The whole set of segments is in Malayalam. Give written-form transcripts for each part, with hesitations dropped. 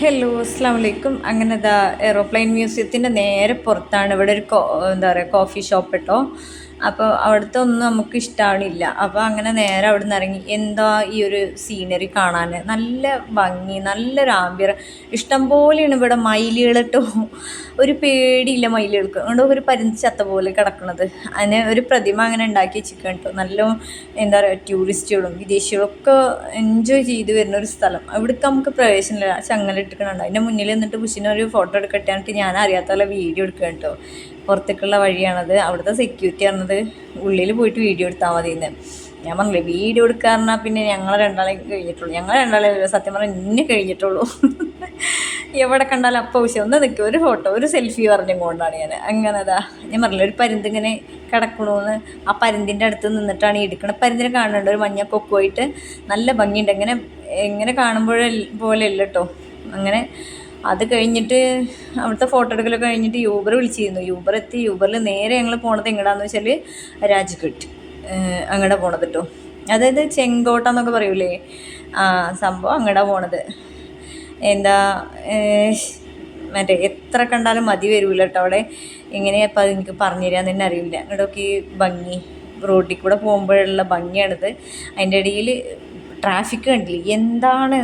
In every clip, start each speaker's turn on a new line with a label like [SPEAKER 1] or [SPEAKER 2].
[SPEAKER 1] ഹലോ അസ്സാം വലൈക്കും. അങ്ങനെ ഇതാ എയ്റോപ്ലെയിൻ മ്യൂസിയത്തിൻ്റെ നേരെ പുറത്താണ് ഇവിടെ ഒരു എന്താ പറയുക കോഫി ഷോപ്പ് കേട്ടോ. അപ്പോൾ അവിടുത്തെ ഒന്നും നമുക്ക് ഇഷ്ടമാണില്ല. അപ്പോൾ അങ്ങനെ നേരെ അവിടെ നിന്ന് ഇറങ്ങി എന്താ ഈ ഒരു സീനറി കാണാൻ നല്ല ഭംഗി, നല്ലൊരു ആംബിയർ. ഇഷ്ടം പോലെയാണ് ഇവിടെ മയിലുകൾ കേട്ടോ. ഒരു പേടിയില്ല മയിലുകൾക്ക്. അതുകൊണ്ട് ഒരു പരിചത്ത പോലെ കിടക്കുന്നത്. അതിന് ഒരു പ്രതിമ അങ്ങനെ ഉണ്ടാക്കി വെച്ചിരിക്കണം കേട്ടോ. നല്ല എന്താ പറയുക ടൂറിസ്റ്റുകളും വിദേശികളും ഒക്കെ എൻജോയ് ചെയ്ത് വരുന്ന ഒരു സ്ഥലം. അവിടേക്ക് നമുക്ക് പ്രവേശനമില്ല, ചങ്ങലിട്ടിട്ടുണ്ട്. അതിൻ്റെ മുന്നിൽ നിന്നിട്ട് പുഷിനൊരു ഫോട്ടോ എടുക്കട്ടെ എന്നിട്ട് ഞാൻ അറിയാത്ത പോലെ വീഡിയോ എടുക്കുക കേട്ടോ. പുറത്തേക്കുള്ള വഴിയാണത്. അവിടുത്തെ സെക്യൂരിറ്റി പറഞ്ഞത് ഉള്ളിൽ പോയിട്ട് വീഡിയോ എടുത്താൽ മതി എന്ന്. ഞാൻ പറഞ്ഞില്ലേ വീഡിയോ എടുക്കുക പറഞ്ഞാൽ പിന്നെ ഞങ്ങൾ രണ്ടാളെ കഴിഞ്ഞിട്ടുള്ളൂ. ഞങ്ങൾ രണ്ടാളെ സത്യം പറഞ്ഞാൽ ഇന്നെ കഴിഞ്ഞിട്ടുള്ളൂ. എവിടെ കണ്ടാലും അപ്പം വിഷയം ഒന്ന് നിൽക്കും, ഒരു ഫോട്ടോ ഒരു സെൽഫി പറഞ്ഞുകൊണ്ടാണ് ഞാൻ. അങ്ങനെ അതാ ഞാൻ പറഞ്ഞില്ല ഒരു പരുന്തിങ്ങനെ കിടക്കണമെന്ന്. ആ പരുന്തിൻ്റെ അടുത്ത് നിന്നിട്ടാണ് ഈ എടുക്കുന്നത്. പരുന്തിനെ കാണുന്നുണ്ട് ഒരു മഞ്ഞ കൊക്കുമായിട്ട് നല്ല ഭംഗിയുണ്ട്. എങ്ങനെ പോലെയല്ല കേട്ടോ. അങ്ങനെ അത് കഴിഞ്ഞിട്ട് അവിടുത്തെ ഫോട്ടോ എടുക്കലൊക്കെ കഴിഞ്ഞിട്ട് യൂബർ വിളിച്ചിരുന്നു. യൂബർ എത്തി. യൂബറിൽ നേരെ ഞങ്ങൾ പോണത് എങ്ങടാന്ന് വെച്ചാൽ രാജ്ഘട്ട് അങ്ങടെ പോണത് കേട്ടോ. അതായത് ചെങ്കോട്ട പറയൂലേ, സംഭവം അങ്ങടെ പോണത്. എന്താ മറ്റേ എത്ര കണ്ടാലും മതി വരില്ല കേട്ടോ അവിടെ. എങ്ങനെയപ്പോൾ അത് എനിക്ക് പറഞ്ഞു തരാമെന്ന് തന്നെ അറിയില്ല. അങ്ങോട്ടൊക്കെ ഭംഗി റോഡിൽ കൂടെ പോകുമ്പോഴുള്ള ഭംഗിയാണിത്. അതിൻ്റെ ഇടയിൽ ട്രാഫിക് കണ്ടില്ലേ എന്താണ്,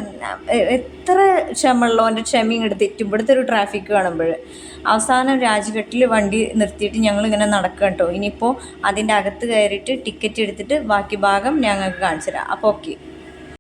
[SPEAKER 1] എത്ര ക്ഷമയുള്ളവൻ്റെ ക്ഷമയും എടുത്ത് തെറ്റും ഇവിടുത്തെ ഒരു ട്രാഫിക് കാണുമ്പോൾ. അവസാനം രാജ്ഘട്ടിൽ വണ്ടി നിർത്തിയിട്ട് ഞങ്ങളിങ്ങനെ നടക്കുക കേട്ടോ. ഇനിയിപ്പോൾ അതിൻ്റെ അകത്ത് കയറിയിട്ട് ടിക്കറ്റ് എടുത്തിട്ട് ബാക്കി ഭാഗം ഞങ്ങൾക്ക് കാണിച്ചു തരാം. അപ്പോൾ ഓക്കെ.